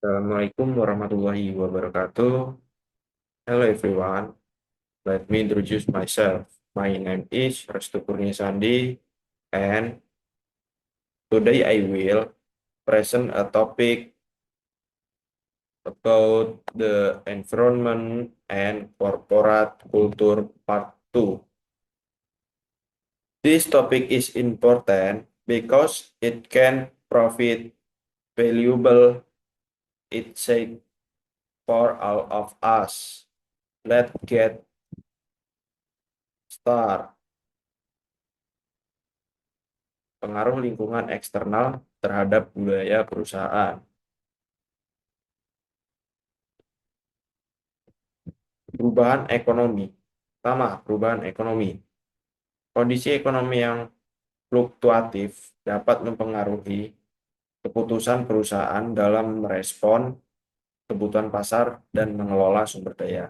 Assalamualaikum warahmatullahi wabarakatuh. Hello everyone. Let me introduce myself. My name is Restu Kurniasandi, and today I will present a topic about the environment and corporate culture part 2. This topic is important because it can provide valuable insight for all of us. Let's get started. Pengaruh lingkungan eksternal terhadap budaya perusahaan. Perubahan ekonomi. Pertama, perubahan ekonomi. Kondisi ekonomi yang fluktuatif dapat mempengaruhi keputusan perusahaan dalam merespon kebutuhan pasar dan mengelola sumber daya.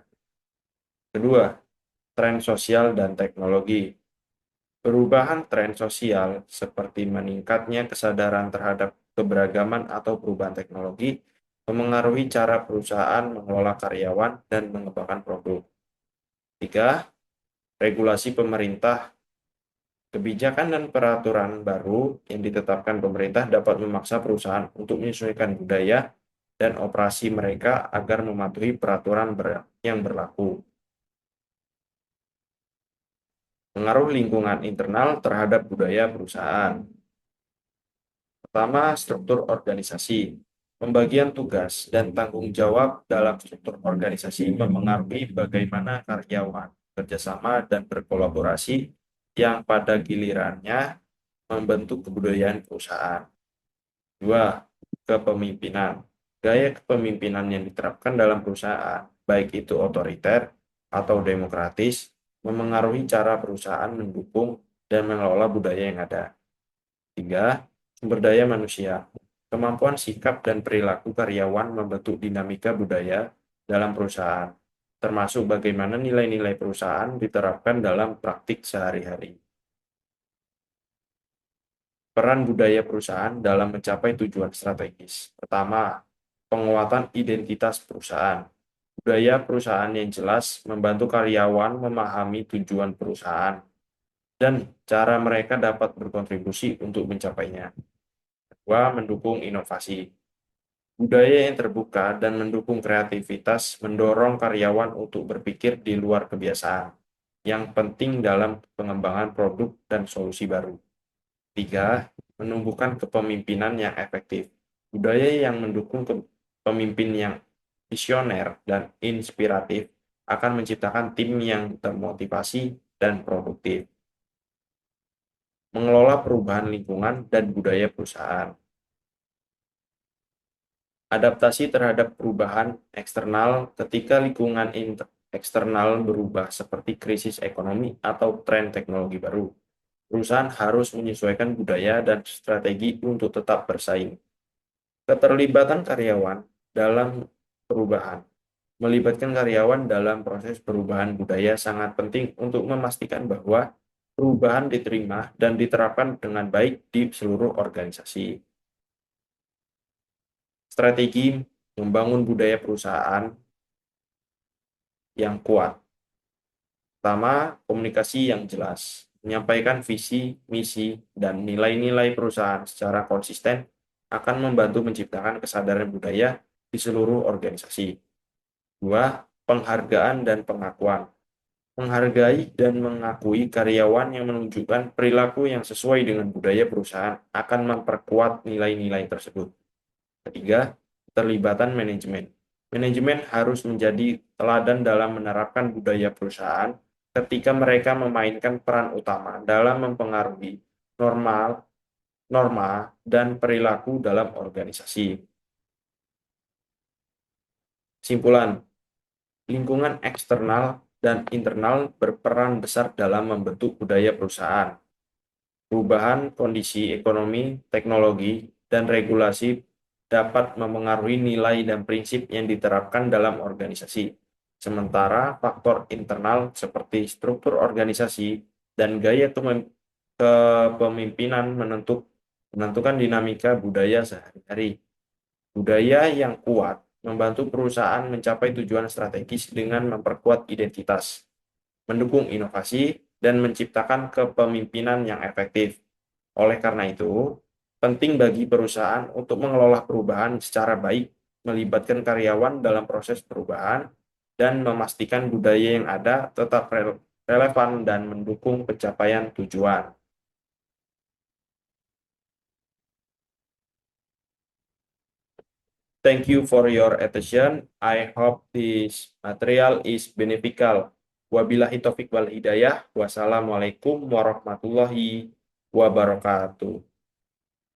Kedua, tren sosial dan teknologi. Perubahan tren sosial seperti meningkatnya kesadaran terhadap keberagaman atau perubahan teknologi memengaruhi cara perusahaan mengelola karyawan dan mengembangkan produk. Tiga, regulasi pemerintah. Kebijakan dan peraturan baru yang ditetapkan pemerintah dapat memaksa perusahaan untuk menyesuaikan budaya dan operasi mereka agar mematuhi peraturan yang berlaku. Pengaruh lingkungan internal terhadap budaya perusahaan. Pertama, struktur organisasi. Pembagian tugas dan tanggung jawab dalam struktur organisasi mempengaruhi bagaimana karyawan bekerjasama dan berkolaborasi yang pada gilirannya membentuk kebudayaan perusahaan. Dua, kepemimpinan. Gaya kepemimpinan yang diterapkan dalam perusahaan, baik itu otoriter atau demokratis, memengaruhi cara perusahaan mendukung dan mengelola budaya yang ada. Tiga, sumber daya manusia. Kemampuan sikap dan perilaku karyawan membentuk dinamika budaya dalam perusahaan, termasuk bagaimana nilai-nilai perusahaan diterapkan dalam praktik sehari-hari. Peran budaya perusahaan dalam mencapai tujuan strategis. Pertama, penguatan identitas perusahaan. Budaya perusahaan yang jelas membantu karyawan memahami tujuan perusahaan dan cara mereka dapat berkontribusi untuk mencapainya. Kedua, mendukung inovasi. Budaya yang terbuka dan mendukung kreativitas mendorong karyawan untuk berpikir di luar kebiasaan, yang penting dalam pengembangan produk dan solusi baru. Tiga, menumbuhkan kepemimpinan yang efektif. Budaya yang mendukung pemimpin yang visioner dan inspiratif akan menciptakan tim yang termotivasi dan produktif. Mengelola perubahan lingkungan dan budaya perusahaan. Adaptasi terhadap perubahan eksternal ketika lingkungan eksternal berubah seperti krisis ekonomi atau tren teknologi baru. Perusahaan harus menyesuaikan budaya dan strategi untuk tetap bersaing. Keterlibatan karyawan dalam perubahan. Melibatkan karyawan dalam proses perubahan budaya sangat penting untuk memastikan bahwa perubahan diterima dan diterapkan dengan baik di seluruh organisasi. Strategi membangun budaya perusahaan yang kuat. Pertama, komunikasi yang jelas. Menyampaikan visi, misi, dan nilai-nilai perusahaan secara konsisten akan membantu menciptakan kesadaran budaya di seluruh organisasi. Dua, penghargaan dan pengakuan. Menghargai dan mengakui karyawan yang menunjukkan perilaku yang sesuai dengan budaya perusahaan akan memperkuat nilai-nilai tersebut. Ketiga, keterlibatan manajemen. Manajemen harus menjadi teladan dalam menerapkan budaya perusahaan ketika mereka memainkan peran utama dalam mempengaruhi norma, dan perilaku dalam organisasi. Kesimpulan, lingkungan eksternal dan internal berperan besar dalam membentuk budaya perusahaan. Perubahan kondisi ekonomi, teknologi, dan regulasi dapat memengaruhi nilai dan prinsip yang diterapkan dalam organisasi. Sementara faktor internal seperti struktur organisasi dan gaya kepemimpinan menentukan dinamika budaya sehari-hari. Budaya yang kuat membantu perusahaan mencapai tujuan strategis dengan memperkuat identitas, mendukung inovasi, dan menciptakan kepemimpinan yang efektif. Oleh karena itu, penting bagi perusahaan untuk mengelola perubahan secara baik, melibatkan karyawan dalam proses perubahan, dan memastikan budaya yang ada tetap relevan dan mendukung pencapaian tujuan. Thank you for your attention. I hope this material is beneficial. Wabillahi taufiq wal hidayah. Wassalamualaikum warahmatullahi wabarakatuh.